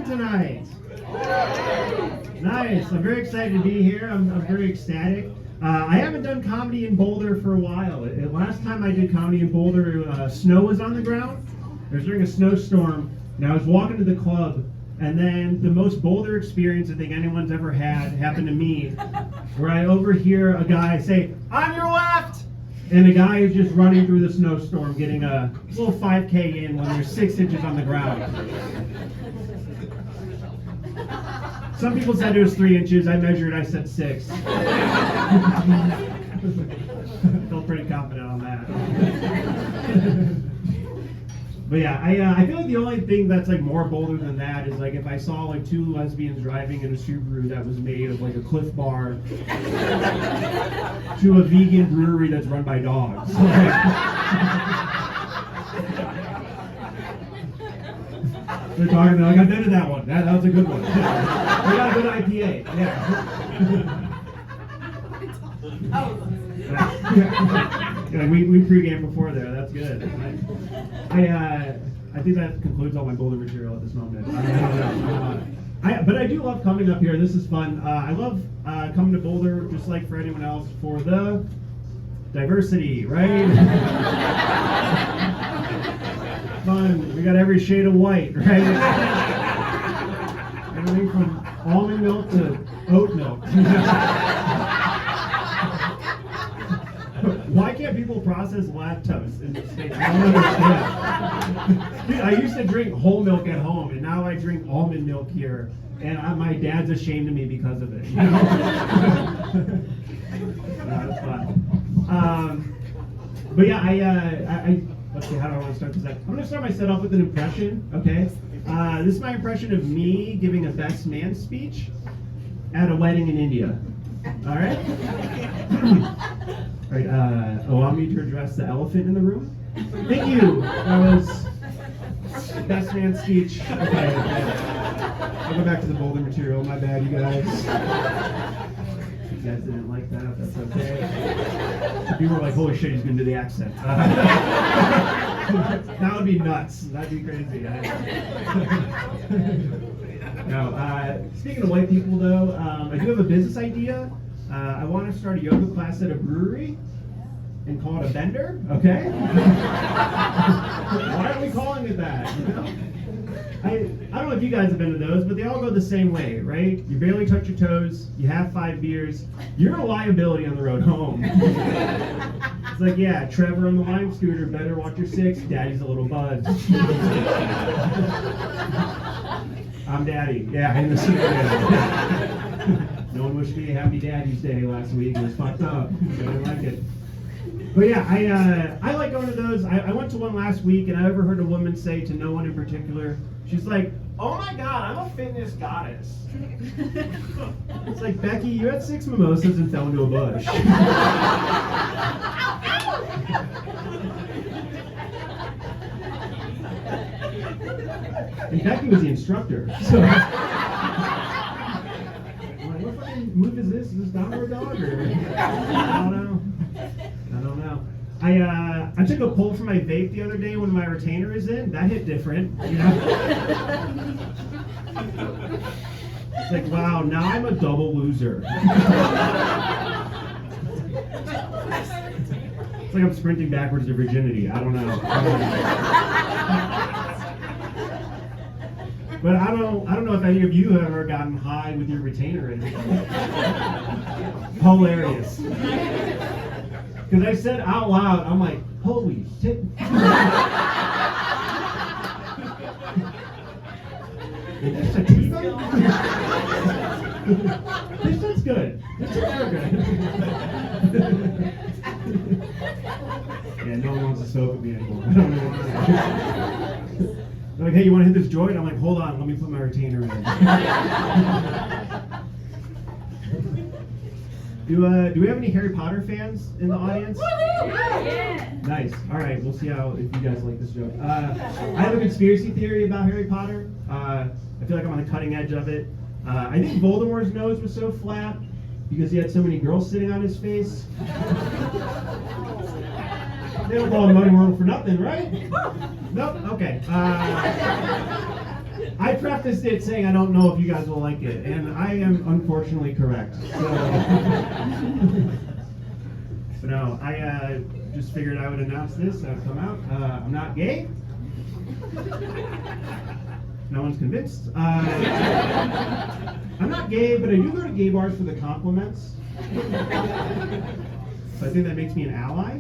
doing tonight? Nice. I'm very excited to be here. I'm very ecstatic. I haven't done comedy in Boulder for a while. Last time I did comedy in Boulder, snow was on the ground. It was during a snowstorm, and I was walking to the club, and then the most Boulder experience I think anyone's ever had happened to me, where I overhear a guy say, "On your left!" And the guy is just running through the snowstorm, getting a little 5K in when there's 6 inches on the ground. Some people said it was 3 inches. I measured, I said 6. Felt pretty confident on that. But yeah, I feel like the only thing that's like more Boulder than that is like if I saw like 2 lesbians driving in a Subaru that was made of like a Cliff Bar to a vegan brewery that's run by dogs. They're talking, they're like, I've been to that one. That was a good one. They got a good IPA. Yeah, we pregame before there. That's good. I think that concludes all my Boulder material at this moment. But I do love coming up here. This is fun. I love coming to Boulder, just like for anyone else, for the diversity, right? Fun. We got every shade of white, right? Everything from almond milk to oat milk. Why can't people process lactose in the States? I don't understand. Dude, I used to drink whole milk at home, and now I drink almond milk here, and my dad's ashamed of me because of it. You know? No, that's fun. But yeah, let's see, how do I want to start this? I'm going to start my set off with an impression, okay? This is my impression of me giving a best man speech at a wedding in India. All right? All right, allow me to address the elephant in the room. Thank you. That was best man speech. Okay. I'll go back to the Boulder material. My bad, you guys. You guys didn't like that. That's okay. People were like, holy shit, he's going to do the accent. That would be nuts. That'd be crazy. No, speaking of white people, though, I do have a business idea. I want to start a yoga class at a brewery and call it a bender, okay? Why are we calling it that? You know? I don't know if you guys have been to those, but they all go the same way, right? You barely touch your toes, you have 5 beers, you're a liability on the road home. It's like, yeah, Trevor on the Lime scooter, better watch your 6, Daddy's a little buzz. I'm Daddy, yeah, in the scooter. No one wished me a happy Daddy's Day last week. It was fucked up. I didn't like it. But yeah, I like going to those. I went to one last week, and I overheard a woman say to no one in particular, she's like, "Oh my God, I'm a fitness goddess." It's like, Becky, you had 6 mimosas and fell into a bush. And Becky was the instructor. So. What fucking move is this? Is this downward dog or? I don't know. I took a pull from my vape the other day when my retainer is in. That hit different, you know? It's like, wow, now I'm a double loser. It's like I'm sprinting backwards to virginity. I don't know. But I don't know if any of you have ever gotten high with your retainer in. Hilarious. Because I said out loud, I'm like, holy shit. Is this sativa? This shit's good. This shit's good. Yeah, no one wants to smoke with me anymore. I don't know why. They're like, hey, you want to hit this joint? I'm like, hold on, let me put my retainer in. Do we have any Harry Potter fans in the audience? Yeah. Nice. All right, we'll see if you guys like this joke. I have a conspiracy theory about Harry Potter. I feel like I'm on the cutting edge of it. I think Voldemort's nose was so flat because he had so many girls sitting on his face. They don't call him Money World for nothing, right? Nope. Okay. I prefaced it saying I don't know if you guys will like it, and I am unfortunately correct. So, but no, I just figured I would announce this. I've come out. I'm not gay. No one's convinced. I'm not gay, but I do go to gay bars for the compliments. So I think that makes me an ally.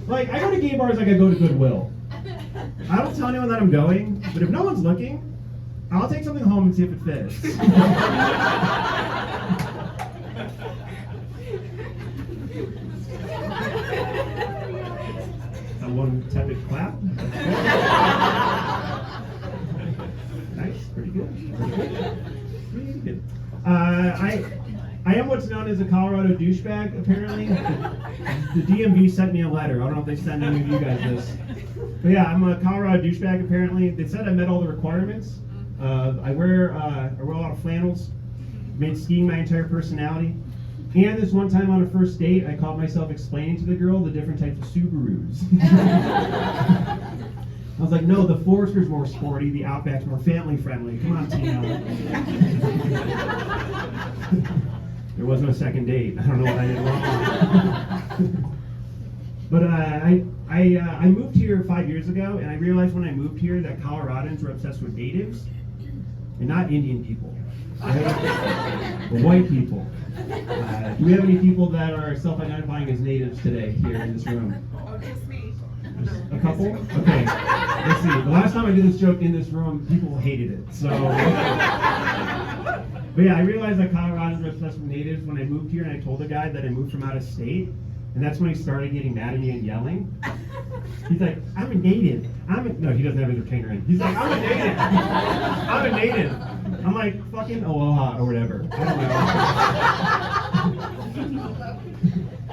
Like I go to gay bars like I go to Goodwill. I don't tell anyone that I'm going, but if no one's looking, I'll take something home and see if it fits. That one tepid clap. Nice, pretty good. Pretty good. I am what's known as a Colorado douchebag, apparently. The DMV sent me a letter. I don't know if they sent any of you guys this. But yeah, I'm a Colorado douchebag, apparently. They said I met all the requirements. I wear a lot of flannels. Made skiing my entire personality. And this one time on a first date, I caught myself explaining to the girl the different types of Subarus. I was like, no, the Forester's more sporty, the Outback's more family friendly. Come on, Tino. There was no second date. I don't know what I did wrong. But I moved here 5 years ago, and I realized when I moved here that Coloradans were obsessed with natives, and not Indian people. But white people. Do we have any people that are self-identifying as natives today here in this room? Oh, just me. A couple? Okay. Let's see. The last time I did this joke in this room, people hated it. So, but yeah, I realized that Coloradans were obsessed with natives when I moved here, and I told the guy that I moved from out of state, and that's when he started getting mad at me and yelling. He's like, I'm a native. No, he doesn't have his retainer in. He's like, I'm a native. I'm a native. I'm like, fucking aloha or whatever. I don't know.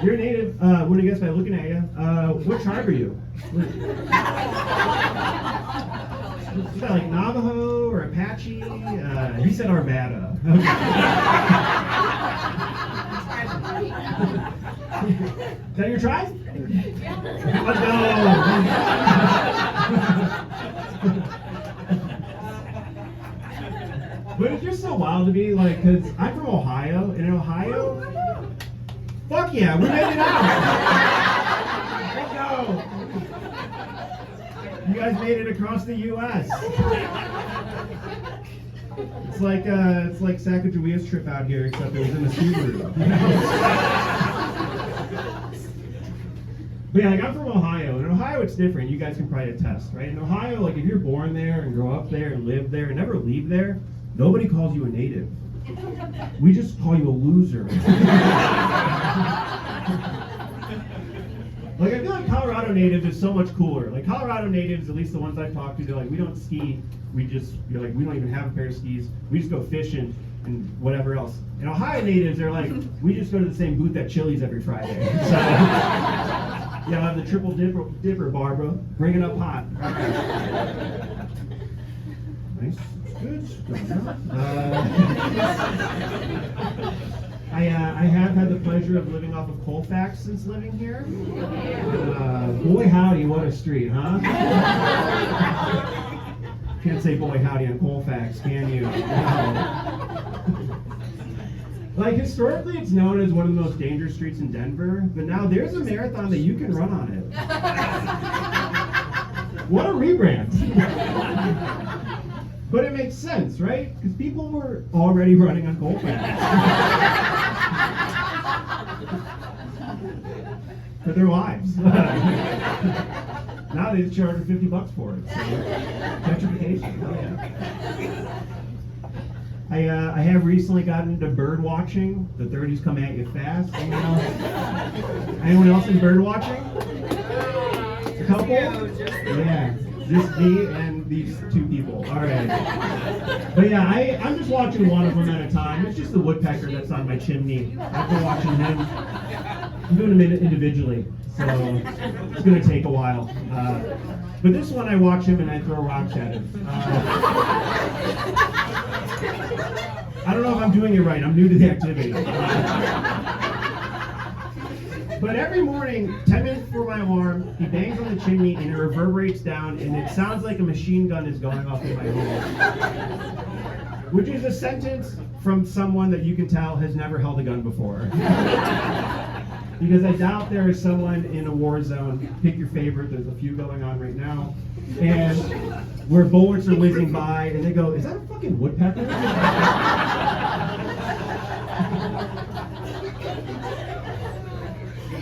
You're a native. What do you guess by looking at you? What tribe are you? Is that like Navajo or Apache? He said Arvada. Okay. Is that your tribe? Let's go. But it's just so wild to me, like, because I'm from Ohio, and in Ohio, fuck yeah, we made it out. Let's go. You guys made it across the U.S. It's like Sacagawea's trip out here, except it was in a Subaru. You know? But yeah, like I'm from Ohio. In Ohio, it's different. You guys can probably attest, right? In Ohio, like if you're born there and grow up there and live there and never leave there, nobody calls you a native. We just call you a loser. Like I feel like Colorado natives is so much cooler. Like Colorado natives, at least the ones I've talked to, they're like, we don't ski. We don't even have a pair of skis. We just go fishing and whatever else. And Ohio natives, they're like, we just go to the same booth at Chili's every Friday. So, yeah, I'll have the triple dipper, Barbara. Bring it up hot. Nice. Good. I have had the pleasure of living off of Colfax since living here. Boy howdy, what a street, huh? Can't say boy howdy on Colfax, can you? Like historically, it's known as one of the most dangerous streets in Denver, but now there's a marathon that you can run on it. What a rebrand! But it makes sense, right? Because people were already running on Colfax. For their lives. Now they just charge $50 for it. So gentrification. Oh yeah. I have recently gotten into bird watching. The 30s come at you fast. Anyone else in bird watching? A couple? Yeah. Just me and these two people. All right. But yeah, I'm just watching one of them at a time. It's just the woodpecker that's on my chimney. I've been watching him. I'm doing them individually, so it's going to take a while. But this one, I watch him and I throw rocks at him. I don't know if I'm doing it right. I'm new to the activity. But every morning, 10 minutes before my alarm, he bangs on the chimney and it reverberates down, and it sounds like a machine gun is going off in my home. Which is a sentence from someone that you can tell has never held a gun before. Because I doubt there is someone in a war zone, pick your favorite, there's a few going on right now, and where bullets are whizzing by, and they go, is that a fucking woodpecker?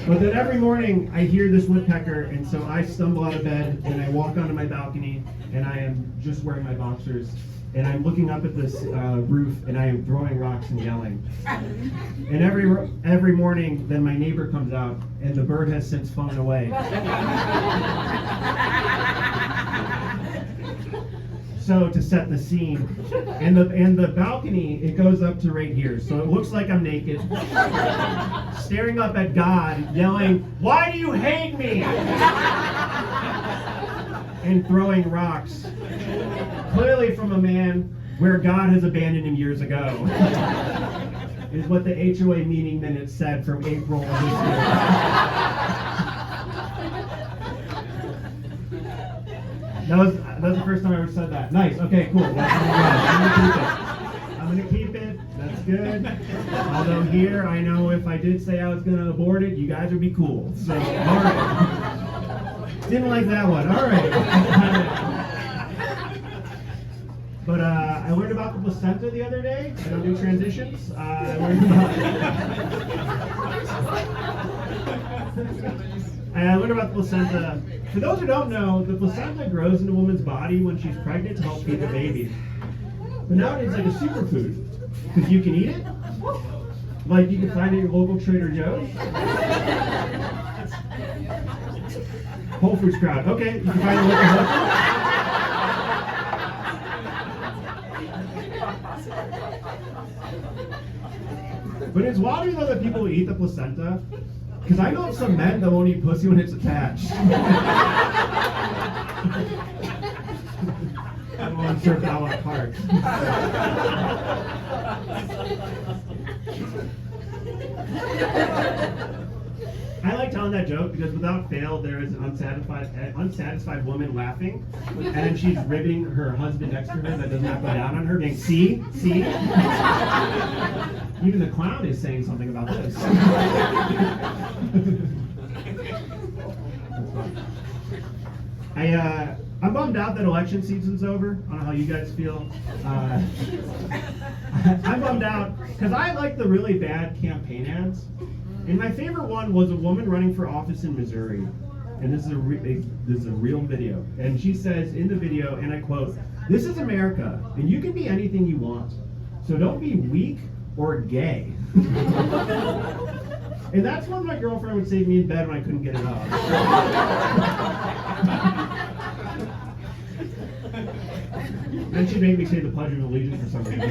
But then every morning I hear this woodpecker, and so I stumble out of bed and I walk onto my balcony, and I am just wearing my boxers, and I'm looking up at this roof, and I am throwing rocks and yelling. And every morning, then my neighbor comes out, and the bird has since flown away. So to set the scene, and the balcony, it goes up to right here, so it looks like I'm naked, staring up at God, yelling, "Why do you hate me?" and throwing rocks, clearly from a man where God has abandoned him years ago, is what the HOA meeting minutes said from April of this year. That was the first time I ever said that. Nice. Okay, cool. I'm gonna keep it. That's good. Although here, I know if I did say I was gonna abort it, you guys would be cool. So, all right. Didn't like that one. All right. But I learned about the placenta the other day. I don't do transitions. I learned about the placenta. For those who don't know, the placenta grows in a woman's body when she's pregnant to help feed the baby. But nowadays it's like a superfood, because you can eat it. Like you can find it at your local Trader Joe's. Whole Foods crowd. Okay, you can find it at local Whole Foods. But it's wild to know that people eat the placenta. Because I know of some men that won't eat pussy when it's attached. I want to serve that a la carte. I like telling that joke because without fail, there is an unsatisfied woman laughing, and then she's ribbing her husband next to her that does not go down on her, being, see? Even the clown is saying something about this. I'm bummed out that election season's over. I don't know how you guys feel. I'm bummed out because I like the really bad campaign ads. And my favorite one was a woman running for office in Missouri. And this is a real video. And she says in the video, and I quote, "This is America, and you can be anything you want. So don't be weak or gay." And that's when my girlfriend would save me in bed when I couldn't get it off. Then she'd make me say the Pledge of Allegiance for some reason.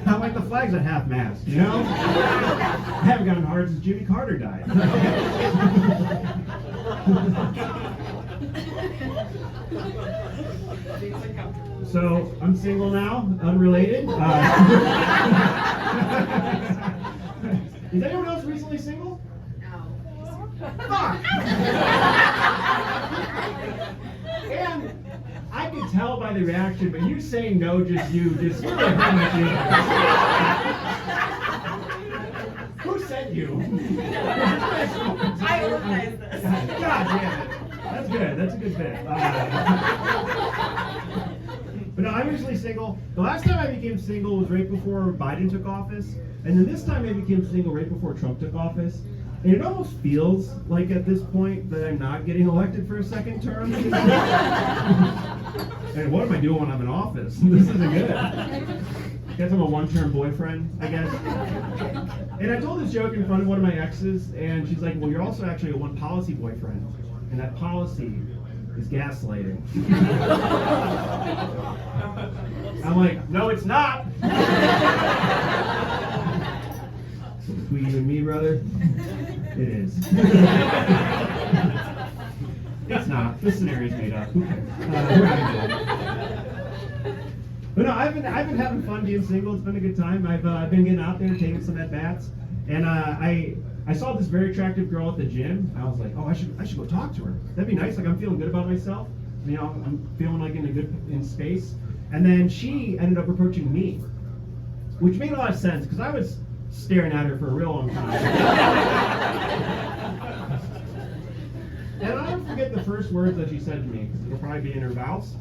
I'm like, the flag's at half-mast, you know? I haven't gotten hard since Jimmy Carter died. So, I'm single now, unrelated. Is anyone else recently single? No. Fuck! And I could tell by the reaction, but you saying no, just really hurt my feelings. Who sent you? I organized this. God damn it. That's good. That's a good bit. But no, I'm usually single. The last time I became single was right before Biden took office. And then this time I became single right before Trump took office. And it almost feels like at this point that I'm not getting elected for a second term. And what am I doing when I'm in office? This isn't good. I guess I'm a one-term boyfriend, I guess. And I told this joke in front of one of my exes, and she's like, well, you're also actually a one-policy boyfriend. And that policy is gaslighting. I'm like, no, it's not. Between you and me, brother, it is. It's not. This scenario's made up. Who cares? But no, I've I've been having fun being single. It's been a good time. I've been getting out there, taking some at bats, and I saw this very attractive girl at the gym. I was like, oh, I should go talk to her. That'd be nice. Like, I'm feeling good about myself. You know, I'm feeling like in space. And then she ended up approaching me, which made a lot of sense because I was staring at her for a real long time. And I'll never forget the first words that she said to me, because it'll probably be in her vows.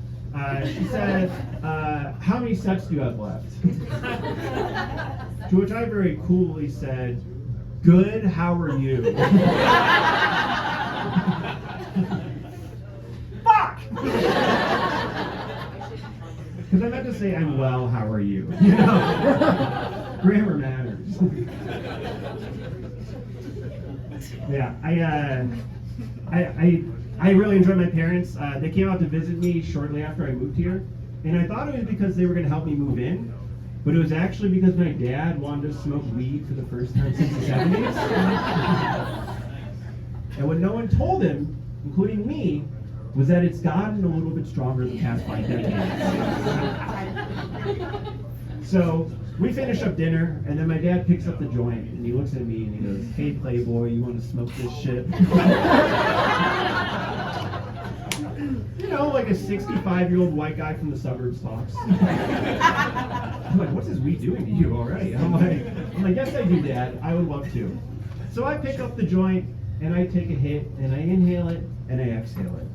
She said, how many sets do you have left? To which I very coolly said, good, how are you? Fuck! Because I meant to say, I'm well, how are you? You know? Grammar matters. Yeah, I really enjoyed my parents. They came out to visit me shortly after I moved here, and I thought it was because they were going to help me move in, but it was actually because my dad wanted to smoke weed for the first time since the 70s. And what no one told him, including me, was that it's gotten a little bit stronger the past 5 decades. So we finish up dinner, and then my dad picks up the joint, and he looks at me and he goes, hey Playboy, you want to smoke this shit? You know, like a 65-year-old white guy from the suburbs talks. I'm like, what's this weed doing to you already? I'm like, yes I do, Dad, I would love to. So I pick up the joint, and I take a hit, and I inhale it, and I exhale it.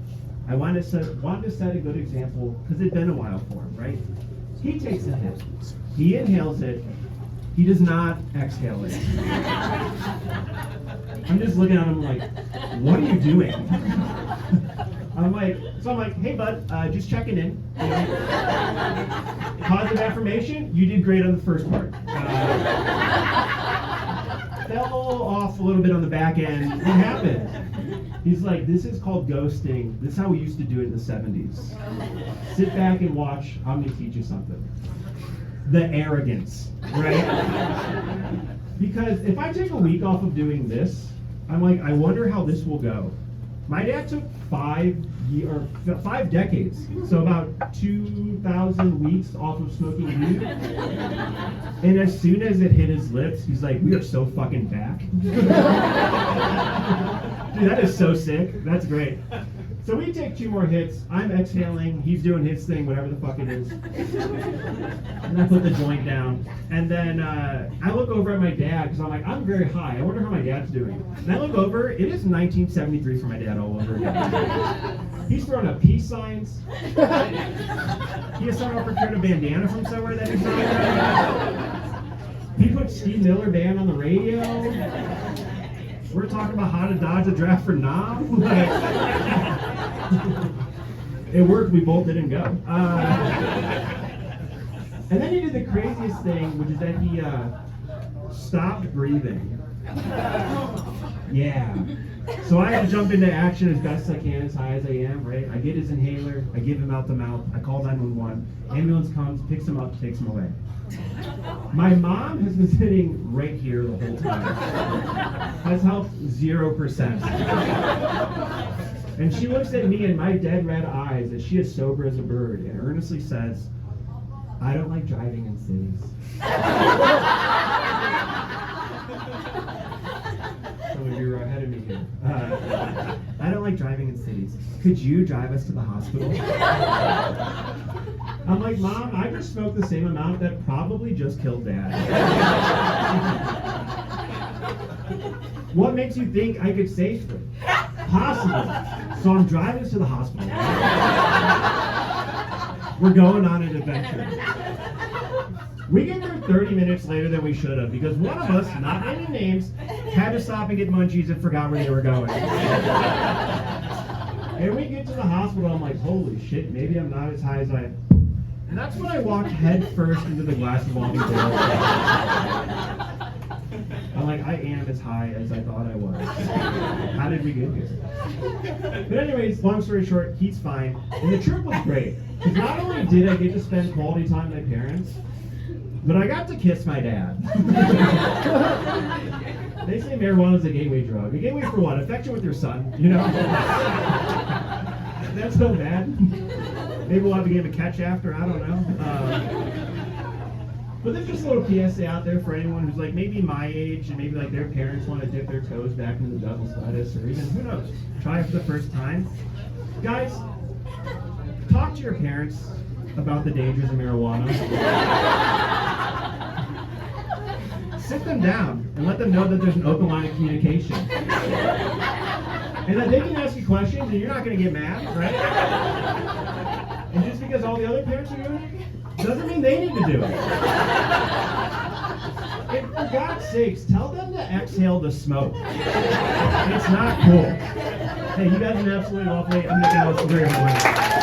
I wanted to set a good example, because it'd been a while for him, right? He takes a hit. He inhales it. He does not exhale it. I'm just looking at him like, what are you doing? I'm like, hey bud, just checking in. You know? Positive affirmation, you did great on the first part. Fell off a little bit on the back end. What happened? He's like, this is called ghosting. This is how we used to do it in the 70s. Sit back and watch. I'm going to teach you something. The arrogance, right? Because if I take a week off of doing this, I'm like, I wonder how this will go. My dad took 5 decades, so about 2,000 weeks off of smoking weed. And as soon as it hit his lips, he's like, we are so fucking back. Dude, that is so sick. That's great. So we take 2 more hits. I'm exhaling. He's doing his thing, whatever the fuck it is. And I put the joint down. And then I look over at my dad, because I'm like, I'm very high. I wonder how my dad's doing. And I look over. It is 1973 for my dad all over again. He's throwing up peace signs. He has somehow procured a bandana from somewhere that he's not. He put Steve Miller Band on the radio. We're talking about how to dodge a draft for Nam. It worked, we both didn't go. And then he did the craziest thing, which is that he stopped breathing. Yeah. So I had to jump into action as best I can, as high as I am, right? I get his inhaler, I give him out the mouth, I call 911, ambulance comes, picks him up, takes him away. My mom has been sitting right here the whole time. Has helped 0%. And she looks at me in my dead red eyes as she is sober as a bird and earnestly says, I don't like driving in cities. Some of you are ahead of me here. I don't like driving in cities. Could you drive us to the hospital? I'm like, Mom, I just smoked the same amount that probably just killed Dad. What makes you think I could safely? Possible. So I'm driving us to the hospital. We're going on an adventure. We get there 30 minutes later than we should have because one of us, not naming names, had to stop and get munchies and forgot where they were going. And we get to the hospital, I'm like, holy shit, maybe I'm not as high as I am. And that's when I walked head first into the glass revolving door. I'm like, I am as high as I thought I was. How did we get here? But anyways, long story short, he's fine. And the trip was great. Because not only did I get to spend quality time with my parents, but I got to kiss my dad. They say marijuana is a gateway drug. A gateway for what? Affection with your son, you know? That's so bad. Maybe we'll have a game of catch after, I don't know. But there's just a little PSA out there for anyone who's like maybe my age and maybe like their parents want to dip their toes back into the devil's lettuce or even, who knows, try it for the first time. Guys, talk to your parents about the dangers of marijuana. Sit them down and let them know that there's an open line of communication. And that they can ask you questions and you're not going to get mad, right? And just because all the other parents are doing it, doesn't mean they need to do it. And for God's sakes, tell them to exhale the smoke. It's not cool. Hey, you guys are absolutely lovely. I'm going to go very hard.